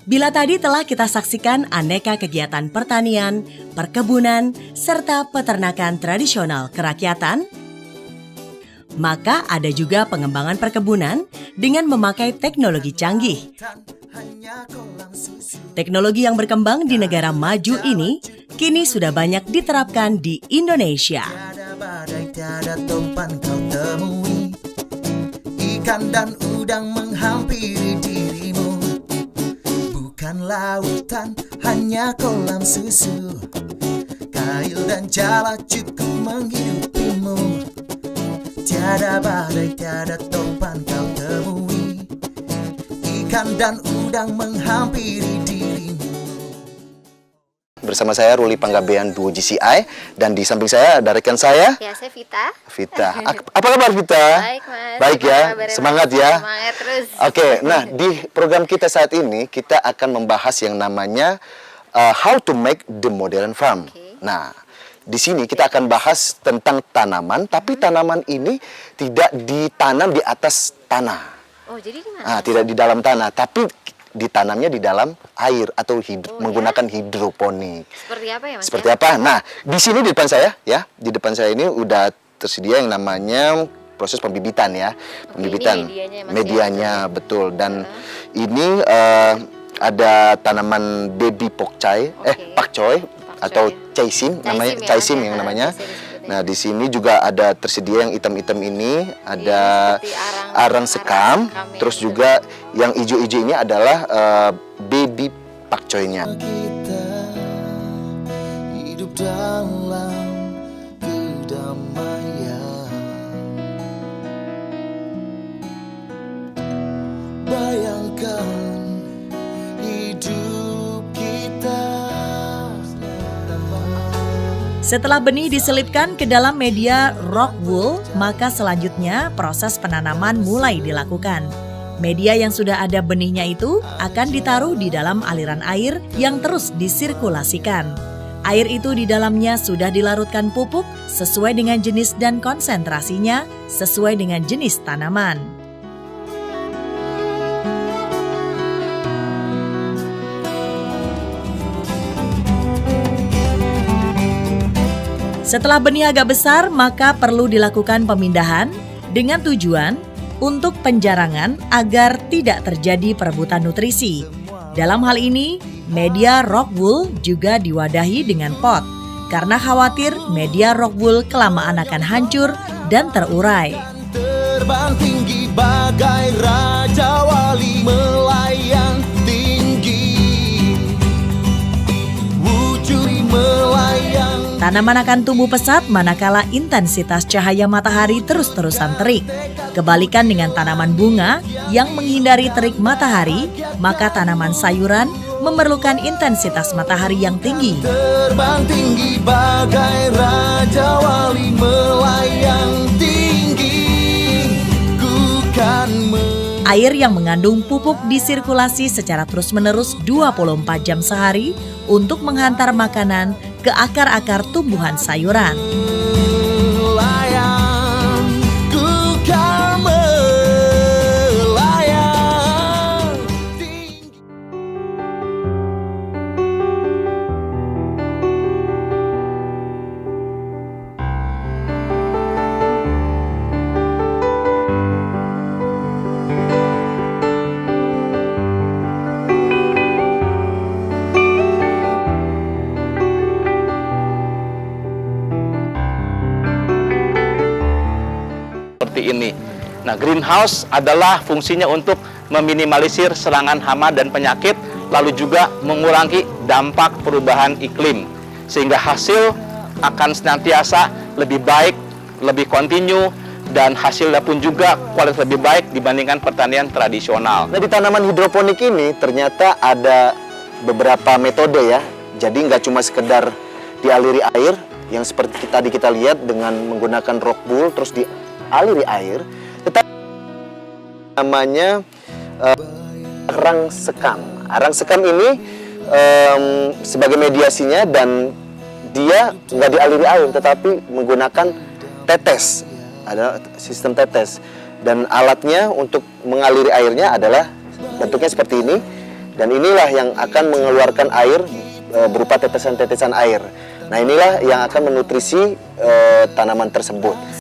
Bila tadi telah kita saksikan aneka kegiatan pertanian, perkebunan, serta peternakan tradisional kerakyatan, maka ada juga pengembangan perkebunan dengan memakai teknologi canggih. Teknologi yang berkembang di negara maju ini kini sudah banyak diterapkan di Indonesia. Ikan dan udang menghampiri dirimu, bukan lautan, hanya kolam susu. Kail dan jala cukup menghidupimu. Tiada badai, tiada topan kau temui. Ikan dan udang menghampiri dirimu. Bersama saya Ruli Panggabean Duo GCI, dan di samping saya ada rekan saya. Ya, saya Vita. Vita. Apa kabar Vita? Baik, Mas. Baik ya, semangat ya. Semangat terus. Oke, nah di program kita saat ini kita akan membahas yang namanya how to make the modern farm. Nah, di sini kita akan bahas tentang tanaman, tapi tanaman ini tidak ditanam di atas tanah. Oh, jadi di mana? Tidak di dalam tanah, tapi ditanamnya di dalam air atau menggunakan hidroponik. Seperti apa ya, Mas? Seperti apa? Nah, di sini di depan saya ya, di depan saya ini udah tersedia yang namanya proses pembibitan ya. Pembibitan ini medianya betul, dan ini ada tanaman baby pakcoy, pakcoy atau caisim namanya, caisim yang namanya. Nah, di sini juga ada tersedia yang hitam-hitam ini, ada arang sekam, terus juga yang hijau-hijau ini adalah baby pakcoynya. Kita hidup dalam kedamaian. Bayangkan hidup kita. Setelah benih diselipkan ke dalam media rock wool, maka selanjutnya proses penanaman mulai dilakukan. Media yang sudah ada benihnya itu akan ditaruh di dalam aliran air yang terus disirkulasikan. Air itu di dalamnya sudah dilarutkan pupuk sesuai dengan jenis dan konsentrasinya sesuai dengan jenis tanaman. Setelah benih agak besar, maka perlu dilakukan pemindahan dengan tujuan untuk penjarangan agar tidak terjadi perebutan nutrisi. Dalam hal ini, media rock wool juga diwadahi dengan pot, karena khawatir media rock wool kelamaan akan hancur dan terurai. Terbang tinggi bagai raja wali, melayang tinggi, wujud melayang. Tanaman akan tumbuh pesat manakala intensitas cahaya matahari terus-terusan terik. Kebalikan dengan tanaman bunga yang menghindari terik matahari, maka tanaman sayuran memerlukan intensitas matahari yang tinggi. Terbang tinggi bagai raja wali, melayang tinggi, air yang mengandung pupuk disirkulasi secara terus-menerus 24 jam sehari untuk menghantar makanan ke akar-akar tumbuhan sayuran. Ini. Nah, greenhouse adalah fungsinya untuk meminimalisir serangan hama dan penyakit, lalu juga mengurangi dampak perubahan iklim, sehingga hasil akan senantiasa lebih baik, lebih kontinu, dan hasilnya pun juga kualitas lebih baik dibandingkan pertanian tradisional. Nah, di tanaman hidroponik ini ternyata ada beberapa metode ya. Jadi nggak cuma sekedar dialiri air, yang seperti tadi kita lihat dengan menggunakan rock wool terus dialiri air, tetapi namanya arang sekam. Arang sekam ini sebagai mediasinya, dan dia nggak dialiri air tetapi menggunakan tetes, ada sistem tetes, dan alatnya untuk mengaliri airnya adalah bentuknya seperti ini, Dan inilah yang akan mengeluarkan air berupa tetesan-tetesan air. Nah, inilah yang akan menutrisi tanaman tersebut.